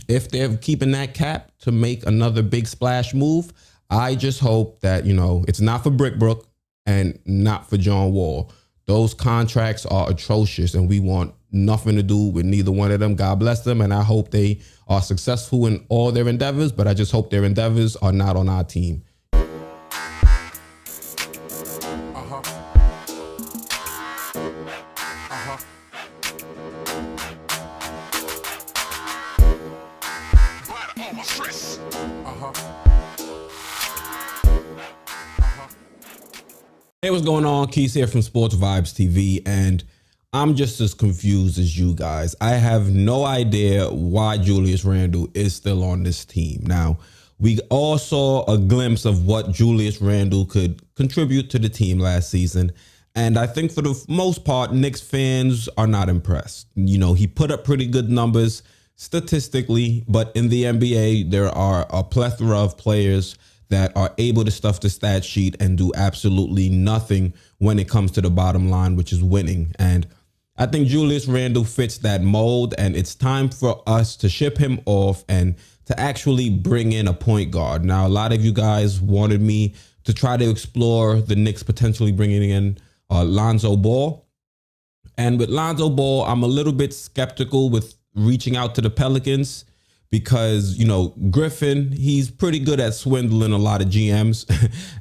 if they're keeping that cap to make another big splash move, I just hope that, it's not for Brick Brook and not for John Wall. Those contracts are atrocious and we want nothing to do with neither one of them. God bless them. And I hope they are successful in all their endeavors, but I just hope their endeavors are not on our team. Hey, what's going on? Keys here from Sports Vibes TV, and I'm just as confused as you guys. I have no idea why Julius Randle is still on this team. Now, we all saw a glimpse of what Julius Randle could contribute to the team last season, and I think for the most part, Knicks fans are not impressed. He put up pretty good numbers statistically, but in the NBA, there are a plethora of players that are able to stuff the stat sheet and do absolutely nothing when it comes to the bottom line, which is winning. And I think Julius Randle fits that mold, and it's time for us to ship him off and to actually bring in a point guard. Now, a lot of you guys wanted me to try to explore the Knicks potentially bringing in Lonzo Ball. And with Lonzo Ball, I'm a little bit skeptical with reaching out to the Pelicans, because, Griffin, he's pretty good at swindling a lot of GMs.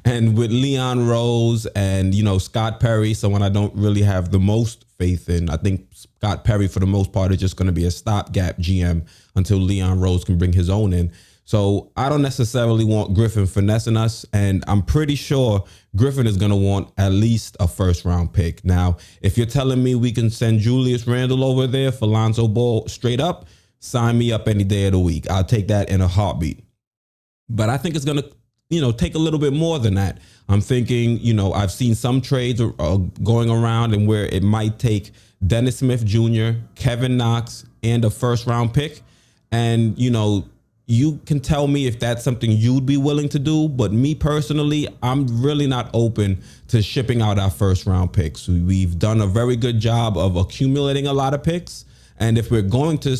And with Leon Rose and, Scott Perry, someone I don't really have the most faith in. I think Scott Perry, for the most part, is just going to be a stopgap GM until Leon Rose can bring his own in. So I don't necessarily want Griffin finessing us. And I'm pretty sure Griffin is going to want at least a first-round pick. Now, if you're telling me we can send Julius Randle over there for Lonzo Ball straight up, sign me up any day of the week. I'll take that in a heartbeat. But I think it's going to, take a little bit more than that. I'm thinking, I've seen some trades going around and where it might take Dennis Smith Jr., Kevin Knox, and a first round pick. And, you can tell me if that's something you'd be willing to do. But me personally, I'm really not open to shipping out our first round picks. We've done a very good job of accumulating a lot of picks. And if we're going to,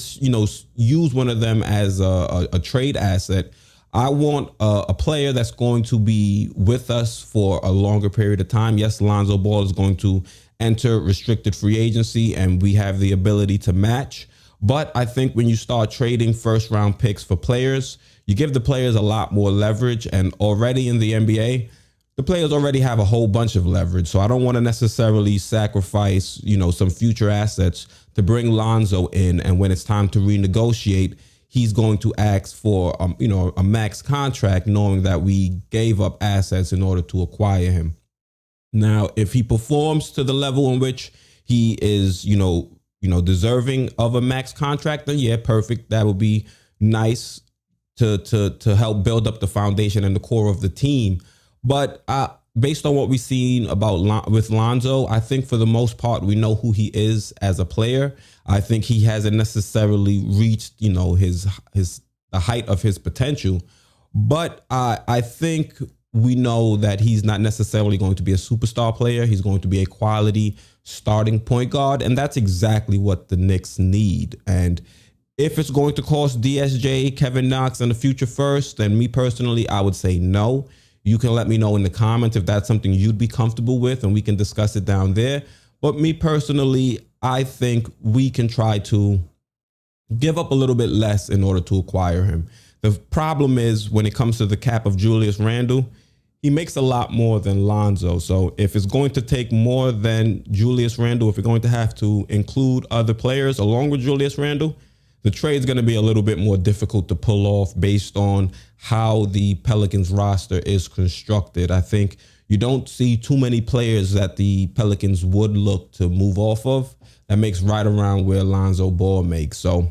use one of them as a trade asset, I want a player that's going to be with us for a longer period of time. Yes, Lonzo Ball is going to enter restricted free agency and we have the ability to match. But I think when you start trading first round picks for players, you give the players a lot more leverage. And already in the NBA, the players already have a whole bunch of leverage. So I don't want to necessarily sacrifice, some future assets to bring Lonzo in. And when it's time to renegotiate, he's going to ask for, a max contract, knowing that we gave up assets in order to acquire him. Now, if he performs to the level in which he is, deserving of a max contract, then yeah, perfect. That would be nice to help build up the foundation and the core of the team. But based on what we've seen with Lonzo, I think for the most part, we know who he is as a player. I think he hasn't necessarily reached, the height of his potential. But I think we know that he's not necessarily going to be a superstar player. He's going to be a quality starting point guard. And that's exactly what the Knicks need. And if it's going to cost DSJ, Kevin Knox, and the future first, then me personally, I would say no. You can let me know in the comments if that's something you'd be comfortable with, and we can discuss it down there. But me personally, I think we can try to give up a little bit less in order to acquire him. The problem is when it comes to the cap of Julius Randle, he makes a lot more than Lonzo. So if it's going to take more than Julius Randle, if we're going to have to include other players along with Julius Randle, the trade's going to be a little bit more difficult to pull off based on how the Pelicans roster is constructed. I think you don't see too many players that the Pelicans would look to move off of. That makes right around where Lonzo Ball makes. So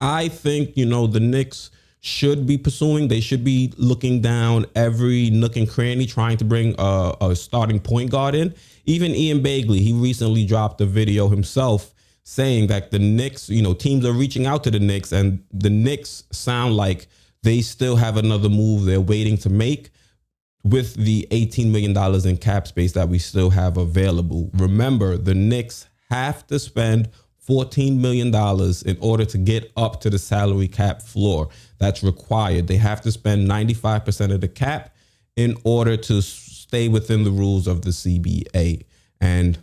I think, the Knicks should be pursuing. They should be looking down every nook and cranny, trying to bring a starting point guard in. Even Ian Begley, he recently dropped a video himself saying that the Knicks, teams are reaching out to the Knicks, and the Knicks sound like they still have another move they're waiting to make with the $18 million in cap space that we still have available. Remember, the Knicks have to spend $14 million in order to get up to the salary cap floor that's required. They have to spend 95% of the cap in order to stay within the rules of the CBA. And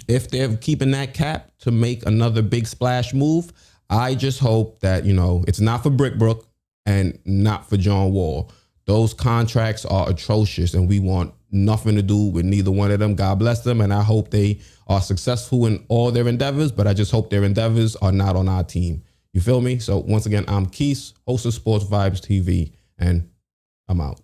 if they're keeping that cap to make another big splash move, I just hope that, it's not for Brickbrook and not for John Wall. Those contracts are atrocious and we want nothing to do with neither one of them. God bless them. And I hope they are successful in all their endeavors, but I just hope their endeavors are not on our team. You feel me? So once again, I'm Keith, host of Sports Vibes TV, and I'm out.